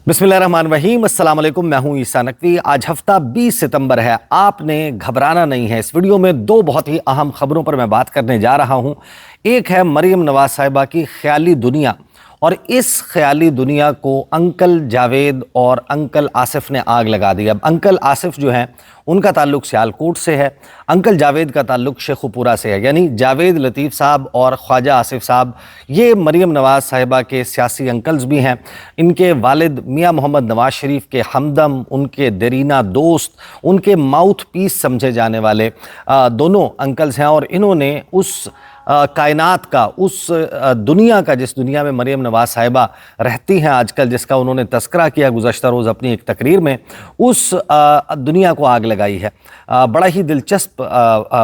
बिस्मिल्लाहिर्रहमानिर्रहीम। अस्सलाम वालेकुम। मैं हूं ईसा नकवी। आज हफ्ता 20 सितंबर है। आपने घबराना नहीं है। इस वीडियो में दो बहुत ही अहम खबरों पर मैं बात करने जा रहा हूं। एक है मरियम नवाज साहिबा की ख्याली दुनिया, और इस ख्याली दुनिया को अंकल जावेद और अंकल आसिफ ने आग लगा दी। अब अंकल आसिफ जो हैं उनका ताल्लुक सियालकोट से है, अंकल जावेद का ताल्लुक शेखुपुरा से है। यानी जावेद लतीफ़ साहब और ख्वाजा आसिफ साहब ये मरियम नवाज साहिबा के सियासी अंकल्स भी हैं। इनके वालिद मियाँ मोहम्मद नवाज शरीफ के हमदम, उनके देरीना दोस्त, उनके माउथ पीस समझे जाने वाले दोनों अंकल्स हैं। और इन्होंने उस कायनात का, उस दुनिया का, जिस दुनिया में मरियम नवाज साहिबा रहती हैं आजकल, जिसका उन्होंने तस्करा किया गुज़श्ता रोज़ अपनी एक तकरीर में, उस दुनिया को आग लगाई है। बड़ा ही दिलचस्प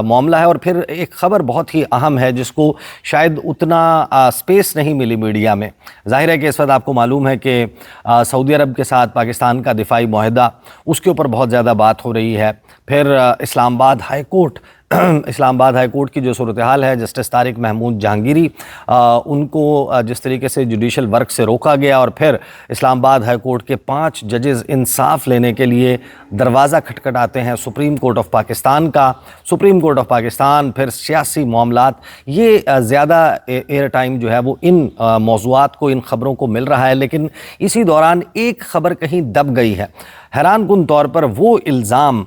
मामला है। और फिर एक ख़बर बहुत ही अहम है जिसको शायद उतना स्पेस नहीं मिली मीडिया में। ज़ाहिर है कि इस वक्त आपको मालूम है कि सऊदी अरब के साथ पाकिस्तान का दिफाई मुआहदा, उसके ऊपर बहुत ज़्यादा बात हो रही है। फिर इस्लामाबाद हाई कोर्ट की जो सूरत हाल है, जस्टिस तारिक महमूद जहांगीरी, उनको जिस तरीके से जुडिशल वर्क से रोका गया, और फिर इस्लामाबाद हाई कोर्ट के 5 जजेस इंसाफ लेने के लिए दरवाज़ा खटखटाते हैं सुप्रीम कोर्ट ऑफ पाकिस्तान का। सुप्रीम कोर्ट ऑफ पाकिस्तान, फिर सियासी मामलात, ये ज़्यादा एयर टाइम जो है वो इन मौज़ूआत को, इन ख़बरों को मिल रहा है। लेकिन इसी दौरान एक ख़बर कहीं दब गई है। हैरान कुन तौर पर वो इल्ज़ाम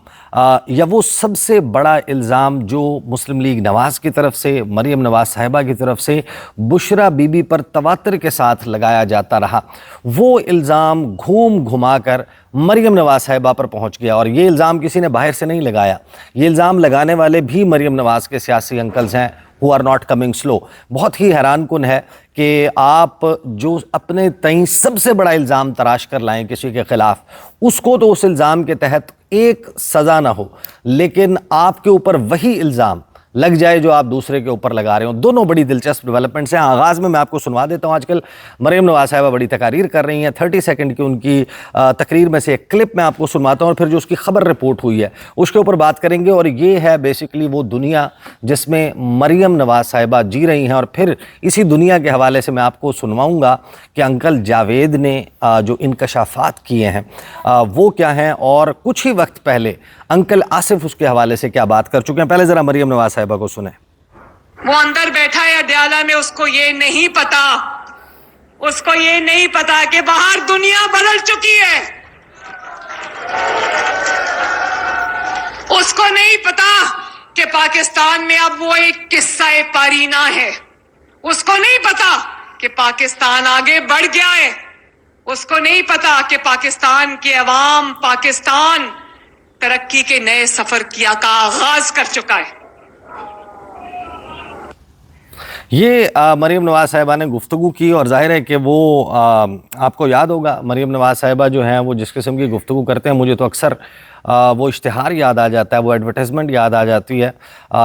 या वो सबसे बड़ा इल्ज़ाम जो मुस्लिम लीग नवाज़ की तरफ से, मरियम नवाज़ साहिबा की तरफ से बुशरा बीबी पर तवातर के साथ लगाया जाता रहा, वो इल्ज़ाम घूम घुमा कर मरियम नवाज़ साहिबा पर पहुंच गया। और ये इल्ज़ाम किसी ने बाहर से नहीं लगाया। ये इल्ज़ाम लगाने वाले भी मरियम नवाज़ के सियासी अंकल्स हैं, who are not coming slow. बहुत ही हैरान कुन है कि आप जो अपने तईं सबसे बड़ा इल्ज़ाम तराश कर लाएं किसी के ख़िलाफ़, उसको तो उस इल्ज़ाम के तहत एक सज़ा ना हो, लेकिन आपके ऊपर वही इल्ज़ाम लग जाए जो आप दूसरे के ऊपर लगा रहे हो। दोनों बड़ी दिलचस्प डेवलपमेंट्स हैं। आगाज़ में मैं आपको सुनवा देता हूँ। आजकल मरियम नवाज साहिबा बड़ी तकारीर कर रही हैं। 30 सेकंड की उनकी तकरीर में से एक क्लिप मैं आपको सुनवाता हूँ, और फिर जो उसकी खबर रिपोर्ट हुई है उसके ऊपर बात करेंगे। और ये है बेसिकली वो दुनिया जिसमें मरियम नवाज साहिबा जी रही हैं। और फिर इसी दुनिया के हवाले से मैं आपको सुनवाऊँगा कि अंकल जावेद ने जो इंकशाफात किए हैं वो क्या हैं, और कुछ ही वक्त पहले अंकल आसिफ उसके हवाले से क्या बात कर चुके हैं। पहले जरा मरियम नवाज साहिबा को सुने। वो अंदर बैठा है अडयाला में, उसको ये नहीं पता कि बाहर दुनिया बदल चुकी है। उसको नहीं पता कि पाकिस्तान में अब वो एक किस्सा पारीना है। उसको नहीं पता कि पाकिस्तान आगे बढ़ गया है। उसको नहीं पता कि पाकिस्तान के अवाम, पाकिस्तान तरक्की के नए सफर का आगाज कर चुका है। ये मरियम नवाज साहिबा ने गुफ्तगू की, और जाहिर है कि वो आपको याद होगा मरियम नवाज साहिबा जो हैं वो जिस किस्म की गुफ्तगू करते हैं, मुझे तो अक्सर वो इश्तिहार याद आ जाता है, वो एडवर्टाइजमेंट याद आ जाती है।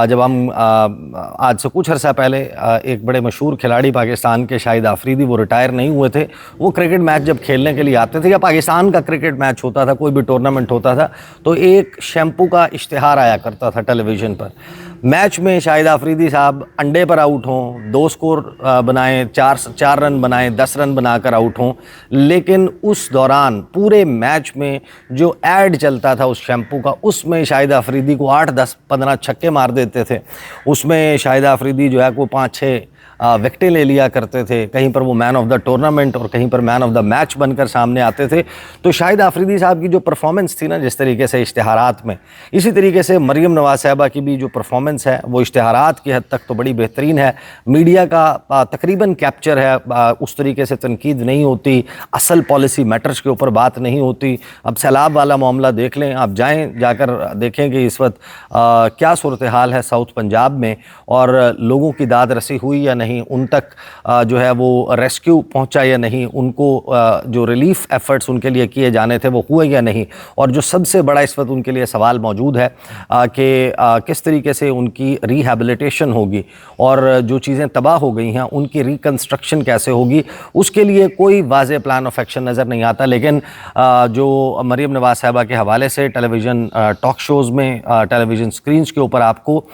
जब हम आज से कुछ अर्सा पहले एक बड़े मशहूर खिलाड़ी पाकिस्तान के शाहिद आफरीदी, वो रिटायर नहीं हुए थे, वो क्रिकेट मैच जब खेलने के लिए आते थे, या पाकिस्तान का क्रिकेट मैच होता था, कोई भी टूर्नामेंट होता था, तो एक शैम्पू का इश्तिहार आया करता था टेलीविज़न पर। मैच में शाहिद आफरीदी साहब अंडे पर आउट हों, 2 स्कोर बनाएं, 4 रन बनाएं, 10 रन बनाकर आउट हों, लेकिन उस दौरान पूरे मैच में जो ऐड चलता था उस शैम्पू का, उसमें शाहिद आफरीदी को 8, 10, 15 छक्के मार देते थे। उसमें शाहिद आफरीदी जो है वो 5-6 विकेटें ले लिया करते थे। कहीं पर वो मैन ऑफ द टूर्नामेंट और कहीं पर मैन ऑफ द मैच बनकर सामने आते थे। तो शाहिद आफरीदी साहब की जो परफॉर्मेंस थी ना, जिस तरीके से इश्तिहारात में, इसी तरीके से मरियम नवाज साहिबा की भी जो परफॉर्मेंस है वो इश्तिहारात की हद तक तो बड़ी बेहतरीन है। मीडिया का तकरीबन कैप्चर है, उस तरीके से तनकीद नहीं होती, असल पॉलिसी मैटर्स के ऊपर बात नहीं होती। अब सैलाब वाला मामला देख लें, आप जाकर देखें कि इस वक्त क्या सूरत हाल है साउथ पंजाब में, और लोगों की दाद रसी हुई या नहीं, उन तक जो है वो रेस्क्यू पहुंचा या नहीं, उनको जो रिलीफ एफर्ट्स उनके लिए किए जाने थे वो हुए या नहीं। और जो सबसे बड़ा इस वक्त उनके लिए सवाल मौजूद है कि किस तरीके से उनकी रिहैबिलिटेशन होगी, और जो चीज़ें तबाह हो गई हैं उनकी रिकन्स्ट्रक्शन कैसे होगी, उसके लिए कोई वाज़ेह प्लान ऑफ एक्शन नज़र नहीं आता। लेकिन जो मरियम नवाज साहिबा के हवाले से टेलीविज़न टॉक शोज़ में, टेलीविज़न स्क्रीन्स के ऊपर आपको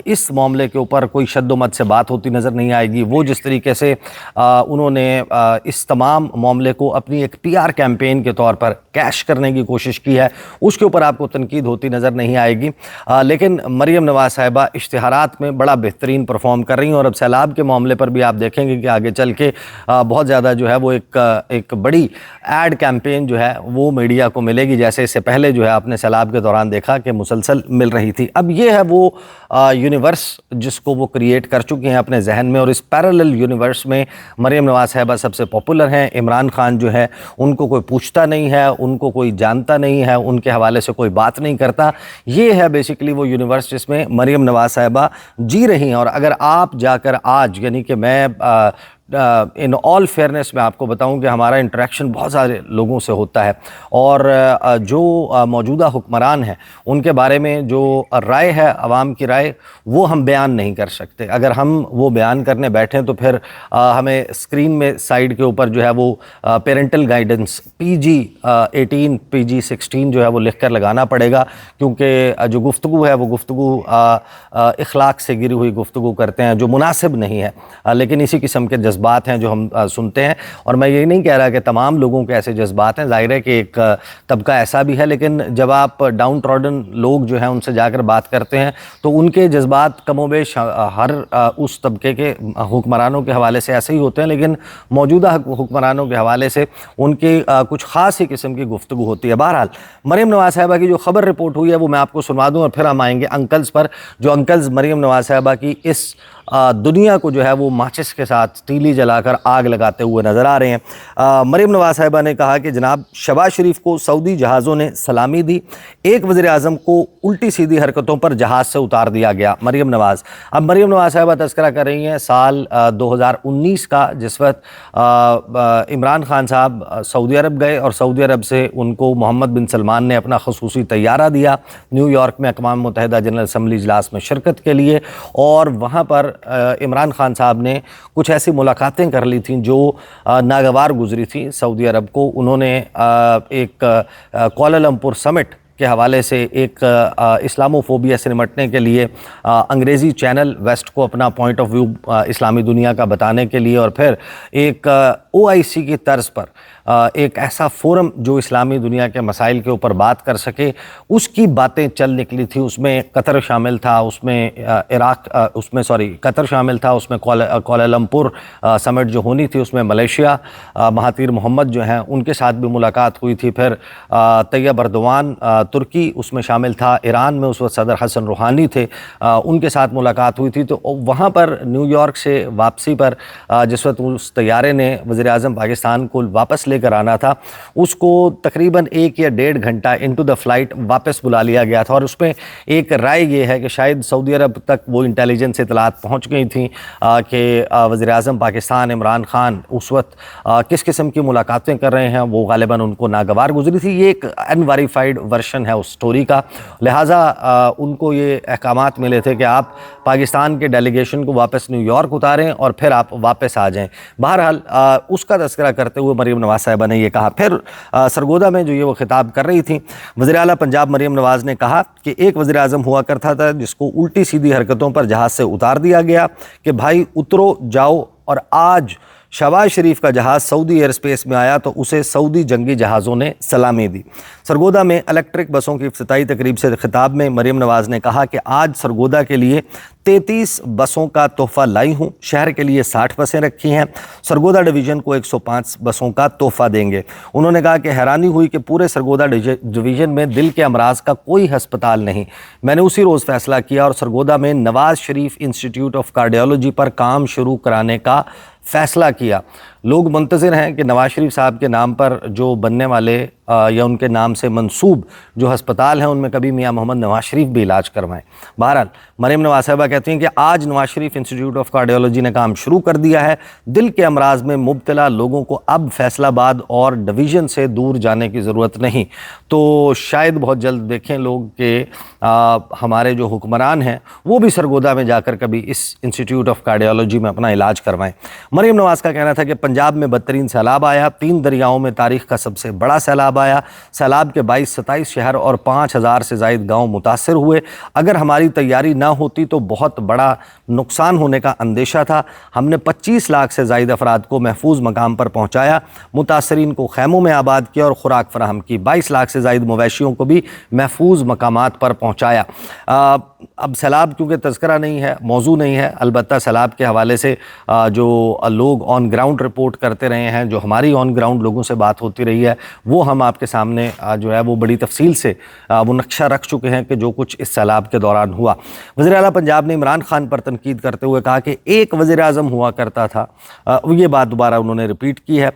इस मामले के ऊपर कोई शद्दोमत से बात होती नज़र नहीं आएगी। वो जिस तरीके से उन्होंने इस तमाम मामले को अपनी एक PR कैंपेन के तौर पर कैश करने की कोशिश की है, उसके ऊपर आपको तनकीद होती नज़र नहीं आएगी। लेकिन मरीम नवाज़ साहिबा इश्तिहारात में बड़ा बेहतरीन परफॉर्म कर रही हैं, और अब सैलाब के मामले पर भी आप देखेंगे कि आगे चल के बहुत ज़्यादा जो है वो एक बड़ी एड कैंपेन जो है वो मीडिया को मिलेगी, जैसे इससे पहले जो है आपने सैलाब के दौरान देखा कि मुसलसल मिल रही थी। अब ये है वो यूनिवर्स जिसको वो क्रिएट कर चुके हैं अपने जहन में, और इस पैरेलल यूनिवर्स में मरीम नवाज़ साहिबा सबसे पॉपुलर हैं। इमरान खान जो है उनको कोई पूछता नहीं है, उनको कोई जानता नहीं है, उनके हवाले से कोई बात नहीं करता। ये है बेसिकली वो यूनिवर्स जिसमें मरीम नवाज़ साहिबा जी रही हैं। और अगर आप जाकर आज, यानी कि मैं इन ऑल फेयरनेस में आपको बताऊं कि हमारा इंटरेक्शन बहुत सारे लोगों से होता है, और जो मौजूदा हुक्मरान हैं उनके बारे में जो राय है, आवाम की राय, वो हम बयान नहीं कर सकते। अगर हम वो बयान करने बैठें तो फिर हमें स्क्रीन में साइड के ऊपर जो है वो पेरेंटल गाइडेंस PG-18 PG-16 जो है वो लिख कर लगाना पड़ेगा, क्योंकि जो गुफ्तगू है वो गुफ्तगू इखलाक से गिरी हुई गुफ्तगू करते हैं जो मुनासिब नहीं है। लेकिन इसी किस्म के जज्बात हैं जो हम सुनते हैं, और मैं ये नहीं कह रहा कि तमाम लोगों के ऐसे जज्बात हैं, जाहिर है कि एक तबका ऐसा भी है, लेकिन जब आप डाउन ट्रॉडन लोग जो हैं उनसे जाकर बात करते हैं तो उनके जज्बात कमोबेश हर उस तबके के हुक्मरानों के हवाले से ऐसे ही होते हैं, लेकिन मौजूदा हुक्मरानों के हवाले से उनकी कुछ ख़ास ही किस्म की गुफ्तगू होती है। बहरहाल मरीम नवाज़ साहिबा की जो ख़बर रिपोर्ट हुई है वो मैं आपको सुनवा दूँ, और फिर हम आएंगे अंकल्स पर। जो अंकल्स मरीम नवाज़ साहिबा की इस दुनिया को जो है वो माचिस के साथ तीली जलाकर आग लगाते हुए नज़र आ रहे हैं। मरीम नवाज़ साहिबा ने कहा कि जनाब शहबाज शरीफ को सऊदी जहाज़ों ने सलामी दी, एक वज़ीर आज़म को उल्टी सीधी हरकतों पर जहाज़ से उतार दिया गया। मरीम नवाज़, अब मरीम नवाज़ साहिबा तज़किरा कर रही हैं साल 2019 का, जिस वक्त इमरान खान साहब सऊदी अरब गए और सऊदी अरब से उनको मोहम्मद बिन सलमान ने अपना खसूसी तैयारा दिया न्यूयॉर्क में अक़वाम मुत्तहिदा जनरल असम्बली इजलास में शिरकत के लिए, और वहाँ पर इमरान खान साहब ने कुछ ऐसी मुलाकातें कर ली थीं जो नागवार गुजरी थी सऊदी अरब को। उन्होंने एक कुआलालंपुर समिट के हवाले से एक इस्लामोफोबिया से निमटने के लिए अंग्रेज़ी चैनल वेस्ट को अपना पॉइंट ऑफ व्यू इस्लामी दुनिया का बताने के लिए, और फिर एक OIC की तर्ज पर एक ऐसा फोरम जो इस्लामी दुनिया के मसाइल के ऊपर बात कर सके, उसकी बातें चल निकली थी। उसमें कतर शामिल था, उसमें कतर शामिल था, उसमें कुआलालंपुर समिट जो होनी थी उसमें मलेशिया महातीर मोहम्मद जो हैं उनके साथ भी मुलाकात हुई थी। फिर तैयब अर्दवान तुर्की उसमें शामिल था, ईरान में उस वक्त सदर हसन रूहानी थे, उनके साथ मुलाकात हुई थी। तो वहाँ पर न्यूयॉर्क से वापसी पर जिस वक्त उस तैयारे ने वज़ीर आज़म पाकिस्तान को वापस लेकर आना था, उसको तकरीबन 1 या 1.5 घंटा इनटू द फ्लाइट वापस बुला लिया गया था। और उसमें एक राय ये है कि शायद सऊदी अरब तक वो इंटेलिजेंस इतलात पहुँच गई थी कि वज़ीर आज़म पाकिस्तान इमरान खान उस वक्त किस किस्म की मुलाकातें कर रहे हैं, वो गालिबन उनको नागवार गुजरी थी। ये एक अनवेरीफाइड वर्शन है उस स्टोरी का, लिहाजा उनको ये अहकामात मिले थे कि आप पाकिस्तान के डेलीगेशन को वापस न्यूयॉर्क उतारें और फिर आप वापस आ जाएं। बहरहाल उसका तज़किरा करते हुए मरीम नवाज़ साहिबा ने ये कहा। फिर सरगोदा में जो ये वो खिताब कर रही थी, वज़ीर आला पंजाब मरीम नवाज़ ने कहा कि एक वज़ीर आज़म हुआ करता था जिसको उल्टी सीधी हरकतों पर जहाज़ से उतार दिया गया कि भाई उतरो जाओ, और आज शहबाज शरीफ का जहाज़ सऊदी एयर स्पेस में आया तो उसे सऊदी जंगी जहाज़ों ने सलामी दी। सरगोदा में इलेक्ट्रिक बसों की इफ्तिताई तकरीब से खिताब में मरीम नवाज़ ने कहा कि आज सरगोदा के लिए 33 बसों का तोहफ़ा लाई हूँ, शहर के लिए 60 बसें रखी हैं, सरगोदा डिवीज़न को 105 बसों का तोहफ़ा देंगे। उन्होंने कहा कि हैरानी हुई कि पूरे सरगोदा डिवीज़न में दिल के अमराज का कोई हस्पताल नहीं। मैंने उसी रोज़ फ़ैसला किया और सरगोदा में Nawaz Sharif institute of cardiology पर काम शुरू कराने का फ़ैसला किया। लोग मुंतज़िर हैं कि नवाज़ शरीफ साहब के नाम पर जो बनने वाले या उनके नाम से मंसूब जो हस्पताल हैं उनमें कभी मियाँ मोहम्मद नवाज़ शरीफ भी इलाज करवाएं। बहरहाल मरीम नवाज़ साहिबा कहती हैं कि आज Nawaz Sharif institute of cardiology ने काम शुरू कर दिया है। दिल के अमराज में मुब्तला लोगों को अब फैसलाबाद और डिवीज़न से दूर जाने की ज़रूरत नहीं। तो शायद बहुत जल्द देखें लोग कि हमारे जो हुक्मरान हैं वो भी सरगोदा में जाकर कभी इस इंस्टीट्यूट ऑफ कार्डियोलॉजी में अपना इलाज करवाएँ। मरीम नवाज़ का कहना था कि पंजाब में बदतरीन सैलाब आया, 3 दरियाओं में तारीख का सबसे बड़ा सैलाब आया। सैलाब के 22-27 शहर और 5,000 से ज़ायद गांव मुतासर हुए। अगर हमारी तैयारी ना होती तो बहुत बड़ा नुकसान होने का अंदेशा था। हमने 25 लाख से ज़ायद अफराद को महफूज मकाम पर पहुँचाया, मुतासरीन को खैमों में आबाद किया और खुराक फराहम की। 22 लाख से ज़ायद मवेशियों को भी महफूज मकामात पर पहुँचाया। अब सैलाब क्योंकि तज़किरा नहीं है, मौजू नहीं है, अलबत्ता सैलाब के हवाले से जो लोग ऑन ग्राउंड रिपोर्ट करते रहे हैं, जो हमारी ऑन ग्राउंड लोगों से बात होती रही है, वो हम आपके सामने जो है वो बड़ी तफसील से वो नक्शा रख चुके हैं कि जो कुछ इस सैलाब के दौरान हुआ। वज़ीर आला पंजाब ने इमरान खान पर तनकीद करते हुए कहा कि एक वज़ीर आज़म हुआ करता था। ये बात दोबारा उन्होंने रिपीट की है।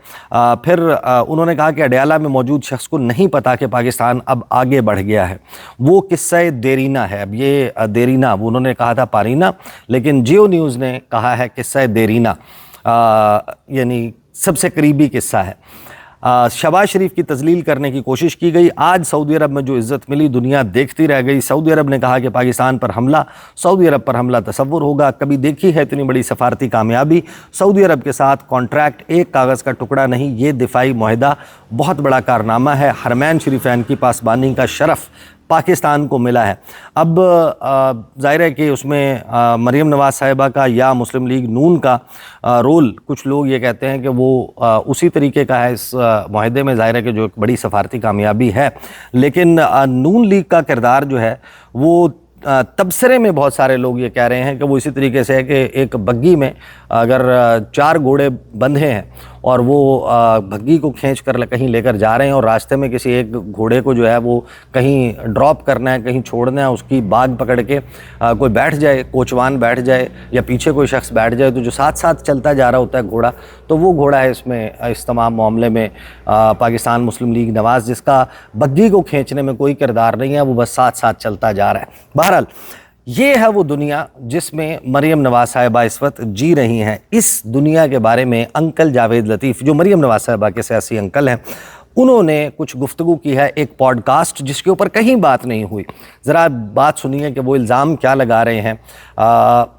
फिर उन्होंने कहा कि अडयाला में मौजूद शख्स को नहीं पता कि पाकिस्तान अब आगे बढ़ गया है। वो किस्सा देरीना है। अब ये देरीना, वो उन्होंने कहा था पारीना, लेकिन जियो न्यूज़ ने कहा है किस्सा देरीना, यानी सबसे करीबी किस्सा है। शहबाज शरीफ की तजलील करने की कोशिश की गई। आज सऊदी अरब में जो इज़्ज़त मिली दुनिया देखती रह गई। सऊदी अरब ने कहा कि पाकिस्तान पर हमला, सऊदी अरब पर हमला तसव्वुर होगा। कभी देखी है इतनी बड़ी सफारती कामयाबी। सऊदी अरब के साथ कॉन्ट्रैक्ट एक कागज़ का टुकड़ा नहीं, ये दिफाई मुआहदा बहुत बड़ा कारनामा है। हरमैन शरीफैन की पासबानी का शरफ़ पाकिस्तान को मिला है। अब ज़ाहिर है कि उसमें मरीम नवाज़ साहिबा का या मुस्लिम लीग नून का रोल, कुछ लोग ये कहते हैं कि वो उसी तरीके का है इस मुआहदे में। ज़ाहिर है कि जो एक बड़ी सफारती कामयाबी है, लेकिन नून लीग का किरदार जो है वो तबसरे में बहुत सारे लोग ये कह रहे हैं कि वो इसी तरीके से है कि एक बग्गी में अगर 4 घोड़े बंधे हैं और वो बग्गी को खींच कर कहीं लेकर जा रहे हैं और रास्ते में किसी एक घोड़े को जो है वो कहीं ड्रॉप करना है, कहीं छोड़ना है, उसकी बाग पकड़ के कोई बैठ जाए, कोचवान बैठ जाए या पीछे कोई शख्स बैठ जाए, तो जो साथ साथ चलता जा रहा होता है घोड़ा, तो वो घोड़ा है इसमें, इस तमाम मामले में पाकिस्तान मुस्लिम लीग नवाज़, जिसका बग्गी को खींचने में कोई किरदार नहीं है, वो बस साथ साथ चलता जा रहा है। बहरहाल ये है वो दुनिया जिसमें मरीम नवाज़ साहिबा इस वक्त जी रही हैं। इस दुनिया के बारे में अंकल जावेद लतीफ़, जो मरीम नवाज़ साहिबा के सियासी अंकल हैं, उन्होंने कुछ गुफ्तगू की है, एक पॉडकास्ट जिसके ऊपर कहीं बात नहीं हुई। ज़रा बात सुनिए कि वो इल्ज़ाम क्या लगा रहे हैं।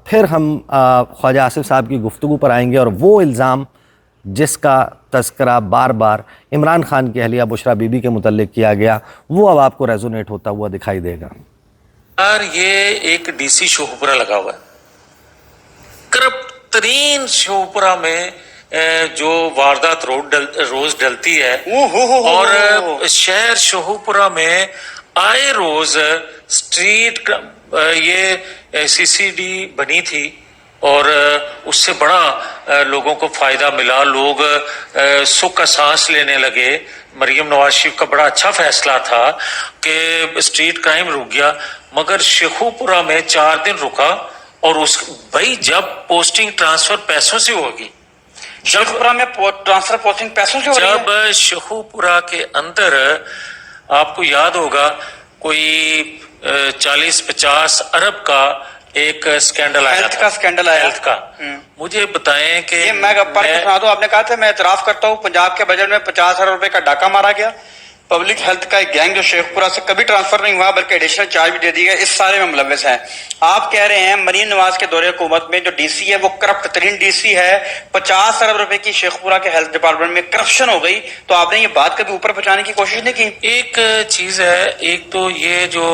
फिर हम ख्वाजा आसिफ साहब की गुफ्तगू पर आएंगे और वो इल्ज़ाम जिसका तज़किरा बार बार इमरान खान की अहलिया बुशरा बीबी के मुतल्लिक़ किया गया, वो अब आपको रेजोनेट होता हुआ दिखाई देगा। यार ये एक डीसी शोहपुरा लगा हुआ है, करप्ट तरीन शोहपुरा में जो वारदात रोज डलती है, और शहर शोहपुरा में आए रोज स्ट्रीट ये सीसीडी बनी थी और उससे बड़ा लोगों को फायदा मिला। लोग सुख का सांस लेने लगे। मरीम नवाज शरीफ का बड़ा अच्छा फैसला था कि स्ट्रीट क्राइम रुक गया, मगर शेखुपुरा में 4 दिन रुका। और उस भाई जब पोस्टिंग ट्रांसफर पैसों से होगी, शेखुपुरा में ट्रांसफर पोस्टिंग पैसों से हो रही है। जब शेखुपुरा के अंदर आपको याद होगा कोई 40-50 अरब का एक स्कैंडल आया, हेल्थ का स्कैंडल आया, हेल्थ का। मुझे बताएं कि ये मैं सुना दूं, आपने कहा था मैं इतराफ करता हूँ पंजाब के बजट में 50 अरब रुपए का डाका मारा गया। पब्लिक हेल्थ का एक गैंग जो शेखपुरा से कभी ट्रांसफर नहीं हुआ बल्कि एडिशनल चार्ज भी दे दिया गया, इस सारे में मुलव्वस है। आप कह रहे हैं मरीम नवाज के दौरे हुकूमत में जो डीसी है वो करप्ट तरीन डीसी है, 50 अरब रुपए की शेखपुरा के हेल्थ डिपार्टमेंट में करप्शन हो गई, तो आपने ये बात कभी ऊपर पहुंचाने की कोशिश नहीं की? एक चीज है, एक तो ये जो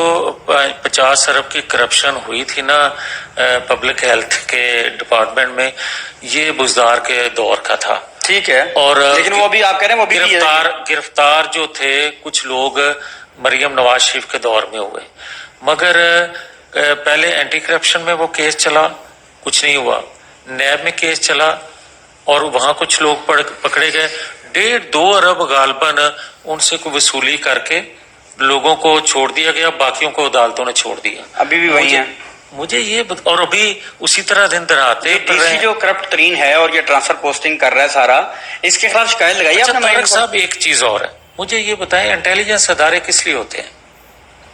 50 अरब की करप्शन हुई थी ना पब्लिक हेल्थ के डिपार्टमेंट में, ये बुजदार के दौर का था, ठीक है। और लेकिन वो भी आप कह रहे हैं वो भी गिरफ्तार जो थे कुछ लोग मरियम नवाज शरीफ के दौर में हुए, मगर पहले एंटी करप्शन में वो केस चला, कुछ नहीं हुआ। नैब में केस चला और वहां कुछ लोग पकड़े गए। 1.5-2 अरब गालबन उनसे कोई वसूली करके लोगों को छोड़ दिया गया, बाकियों को अदालतों ने छोड़ दिया। अभी भी वही है। मुझे ये और अभी उसी तरह दिन दराते जो करप्ट तरीन है और ये ट्रांसफर पोस्टिंग कर रहा है सारा, इसके खिलाफ शिकायत लगाई आपने? साहब एक चीज और है, मुझे ये बताएं इंटेलिजेंस अदारे किस लिए होते हैं?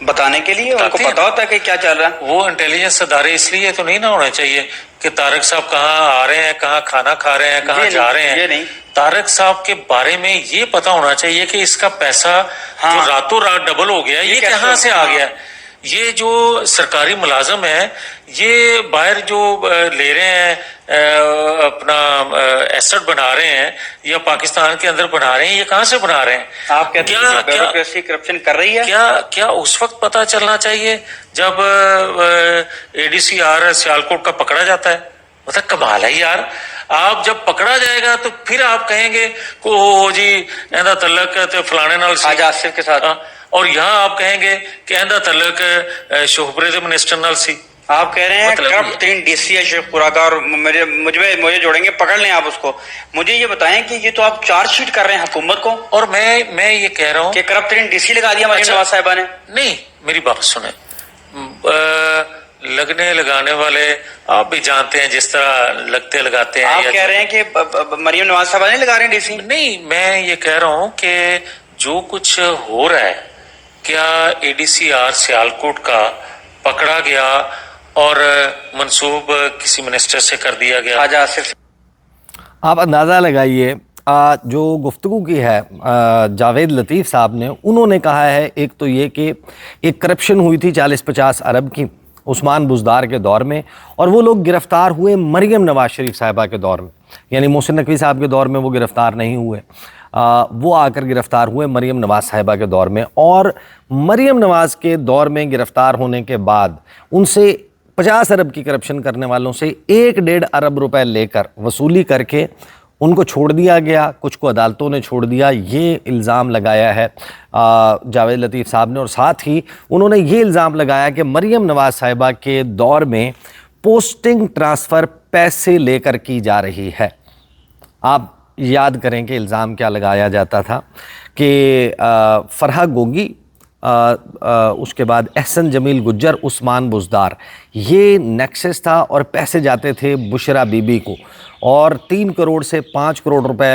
बताने के लिए, उनको पता होता है कि क्या चल रहा है। वो इंटेलिजेंस अदारे इसलिए तो नहीं ना होने चाहिए कि तारक साहब कहाँ आ रहे हैं, कहाँ खाना खा रहे हैं, कहाँ जा रहे हैं। ये नहीं, तारक साहब के बारे में ये पता होना चाहिए कि इसका पैसा जो रातों रात डबल हो गया, ये कहाँ से आ गया। یہ جو سرکاری ملازم ہیں یہ باہر جو لے رہے ہیں اپنا ایسٹ بنا رہے ہیں یا پاکستان کے اندر بنا رہے ہیں، یہ کہاں سے بنا رہے ہیں؟ آپ کہتے ہیں کہ بیوروکریسی کرپشن کر رہی ہے؟ کیا اس وقت پتہ چلنا چاہیے جب ADCR سیالکوٹ کا پکڑا جاتا ہے؟ مطلب کمال ہے یار، آپ جب پکڑا جائے گا تو پھر آپ کہیں گے کہ او جی ایندہ تعلق تے فلانے نال سی، حاج آصف کے ساتھ، اور یہاں آپ کہیں گے کہ ایندہ تعلق شوہپرے دے منسٹر نال سی۔ آپ کہہ رہے ہیں کرپٹ 3 DC ہے شیخ پورہ کا، اور مجھے جوڑیں گے، پکڑ لیں آپ اس کو۔ مجھے یہ بتائیں کہ یہ تو آپ چارج شیٹ کر رہے ہیں حکومت کو، اور میں یہ کہہ رہا ہوں کہ کرپٹ 3 DC لگا دیا مریم نواز صاحبہ نے۔ نہیں، میری بات سنیں، لگنے لگانے والے آپ بھی جانتے ہیں جس طرح لگتے لگاتے ہیں۔ آپ کہہ رہے ہیں کہ مریم نواز صاحبہ نہیں لگا رہے ہیں DC؟ نہیں، میں یہ کہہ رہا ہوں کہ جو کچھ ہو رہا ہے، کیا ADCR سیالکوٹ کا پکڑا گیا اور منسوب کسی منسٹر سے کر دیا گیا؟ حاج آصف، آپ اندازہ لگائیے جو گفتگو کی ہے جاوید لطیف صاحب نے، انہوں نے کہا ہے ایک تو یہ کہ ایک کرپشن ہوئی تھی 40-50 ارب کی عثمان بزدار کے دور میں، اور وہ لوگ گرفتار ہوئے مریم نواز شریف صاحبہ کے دور میں، یعنی محسن نقوی صاحب کے دور میں وہ گرفتار نہیں ہوئے، وہ آ کر گرفتار ہوئے مریم نواز صاحبہ کے دور میں، اور مریم نواز کے دور میں گرفتار ہونے کے بعد ان سے 50 ارب کی کرپشن کرنے والوں سے 1.5 ارب روپے لے کر وصولی کر کے ان کو چھوڑ دیا گیا، کچھ کو عدالتوں نے چھوڑ دیا۔ یہ الزام لگایا ہے جاوید لطیف صاحب نے، اور ساتھ ہی انہوں نے یہ الزام لگایا کہ مریم نواز صاحبہ کے دور میں پوسٹنگ ٹرانسفر پیسے لے کر کی جا رہی ہے۔ آپ یاد کریں کہ الزام کیا لگایا جاتا تھا کہ فرحہ گوگی، اس کے بعد احسن جمیل گجر، عثمان بزدار، یہ نیکسس تھا اور پیسے جاتے تھے بشرا بی بی کو، اور 3 کروڑ سے 5 کروڑ روپے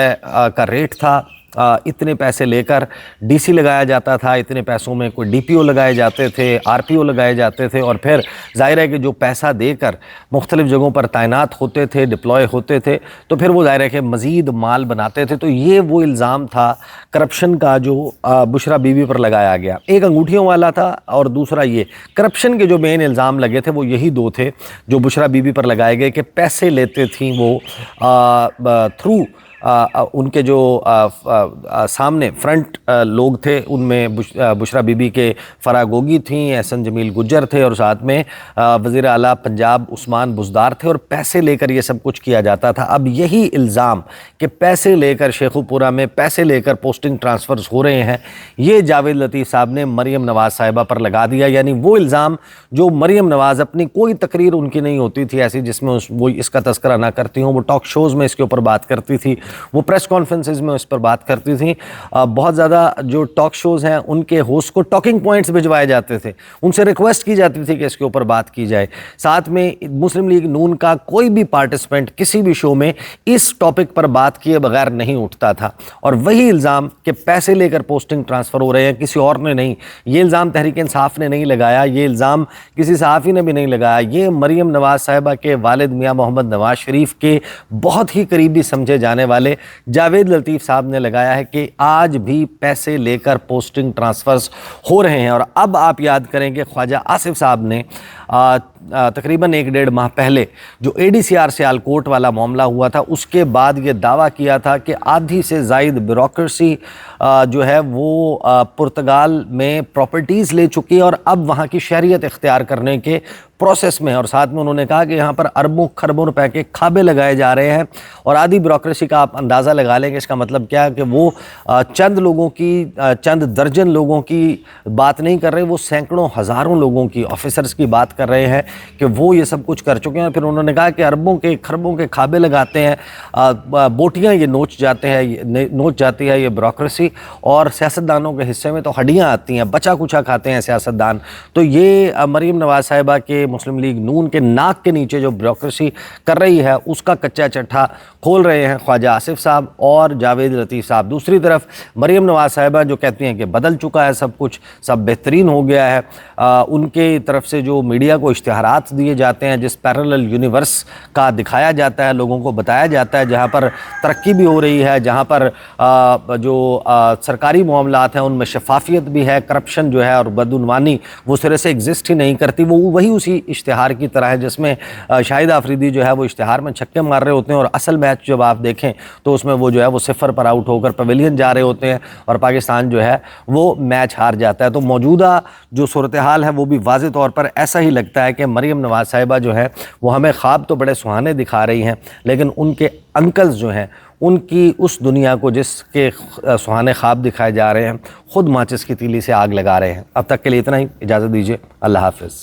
کا ریٹ تھا۔ اتنے پیسے لے کر DC لگایا جاتا تھا، اتنے پیسوں میں کوئی DPO لگائے جاتے تھے، RPO لگائے جاتے تھے، اور پھر ظاہر ہے کہ جو پیسہ دے کر مختلف جگہوں پر تعینات ہوتے تھے، ڈپلوائے ہوتے تھے، تو پھر وہ ظاہر ہے کہ مزید مال بناتے تھے۔ تو یہ وہ الزام تھا کرپشن کا جو بشرا بی بی پر لگایا گیا۔ ایک انگوٹھیوں والا تھا، اور دوسرا یہ کرپشن کے جو مین الزام لگے تھے وہ یہی 2 تھے جو بشرا بی بی پر لگائے گئے، کہ پیسے لیتے تھیں وہ تھرو ان کے جو سامنے فرنٹ لوگ تھے، ان میں بشرا بی بی کے فرحہ گوگی تھیں، احسن جمیل گجر تھے، اور ساتھ میں وزیر اعلیٰ پنجاب عثمان بزدار تھے، اور پیسے لے کر یہ سب کچھ کیا جاتا تھا۔ اب یہی الزام کہ پیسے لے کر شیخو پورہ میں پیسے لے کر پوسٹنگ ٹرانسفرز ہو رہے ہیں، یہ جاوید لطیف صاحب نے مریم نواز صاحبہ پر لگا دیا۔ یعنی وہ الزام جو مریم نواز اپنی کوئی تقریر ان کی نہیں ہوتی تھی ایسی جس میں وہ اس کا تذکرہ نہ کرتی ہوں، وہ ٹاک شوز میں اس کے اوپر بات کرتی تھی، وہ پریس کانفرنسز میں اس پر بات کرتی تھیں۔ بہت زیادہ جو ٹاک شوز ہیں ان کے ہوسٹ کو ٹاکنگ پوائنٹس بھجوائے جاتے تھے، ان سے ریکویسٹ کی جاتی تھی کہ اس کے اوپر بات کی جائے۔ ساتھ میں مسلم لیگ نون کا کوئی بھی پارٹیسپینٹ کسی بھی شو میں اس ٹاپک پر بات کیے بغیر نہیں اٹھتا تھا، اور وہی الزام کہ پیسے لے کر پوسٹنگ ٹرانسفر ہو رہے ہیں کسی اور نے نہیں، یہ الزام تحریک انصاف نے نہیں لگایا، یہ الزام کسی صحافی نے بھی نہیں لگایا، یہ مریم نواز صاحبہ کے والد میاں محمد نواز شریف کے بہت ہی قریبی سمجھے جانے والے جاوید لطیف صاحب نے لگایا ہے کہ آج بھی پیسے لے کر پوسٹنگ ٹرانسفرز ہو رہے ہیں۔ اور اب آپ یاد کریں کہ خواجہ آصف صاحب نے تقریباً 1.5 ماہ پہلے جو ADCR سیالکوٹ والا معاملہ ہوا تھا، اس کے بعد یہ دعویٰ کیا تھا کہ آدھی سے زائد بیوروکریسی جو ہے وہ پرتگال میں پراپرٹیز لے چکی ہے اور اب وہاں کی شہریت اختیار کرنے کے پروسیس میں، اور ساتھ میں انہوں نے کہا کہ یہاں پر اربوں خربوں روپے کے کھابے لگائے جا رہے ہیں، اور آدھی بیوروکریسی کا آپ اندازہ لگا لیں کہ اس کا مطلب کیا ہے کہ وہ چند لوگوں کی، چند درجن لوگوں کی بات نہیں کر رہے، وہ سینکڑوں ہزاروں لوگوں کی، آفیسرز کی بات کر رہے ہیں کہ وہ یہ سب کچھ کر چکے ہیں۔ پھر انہوں نے کہا کہ اربوں کے خربوں کے کھابے لگاتے ہیں، بوٹیاں یہ نوچ جاتی ہے یہ بیوروکریسی، اور سیاستدانوں کے حصے میں تو ہڈیاں آتی ہیں، بچا کچا کھاتے ہیں سیاستدان۔ تو یہ مریم نواز صاحبہ کے مسلم لیگ نون کے ناک کے نیچے جو بیوروکریسی کر رہی ہے اس کا کچا چٹھا کھول رہے ہیں خواجہ آصف صاحب اور جاوید لطیف صاحب۔ دوسری طرف مریم نواز صاحبہ جو کہتی ہیں کہ بدل چکا ہے سب کچھ، سب بہترین ہو گیا ہے، ان کے طرف سے جو میڈیا میڈیا کو اشتہارات دیے جاتے ہیں جس پیرلل یونیورس کا دکھایا جاتا ہے، لوگوں کو بتایا جاتا ہے، جہاں پر ترقی بھی ہو رہی ہے، جہاں پر جو سرکاری معاملات ہیں ان میں شفافیت بھی ہے، کرپشن جو ہے اور بدعنوانی وہ سرے سے ایگزسٹ ہی نہیں کرتی، وہ وہی اسی اشتہار کی طرح ہے جس میں شاہد آفریدی جو ہے وہ اشتہار میں چھکے مار رہے ہوتے ہیں، اور اصل میچ جب آپ دیکھیں تو اس میں وہ جو ہے وہ 0 پر آؤٹ ہو کر پویلین جا رہے ہوتے ہیں اور پاکستان جو ہے وہ میچ ہار جاتا ہے۔ تو موجودہ جو صورتحال ہے وہ بھی واضح طور پر ایسا ہی لگتا ہے کہ مریم نواز صاحبہ جو ہے وہ ہمیں خواب تو بڑے سہانے دکھا رہی ہیں، لیکن ان کے انکلز جو ہیں ان کی اس دنیا کو جس کے سہانے خواب دکھائے جا رہے ہیں خود ماچس کی تیلی سے آگ لگا رہے ہیں۔ اب تک کے لیے اتنا ہی، اجازت دیجیے، اللہ حافظ۔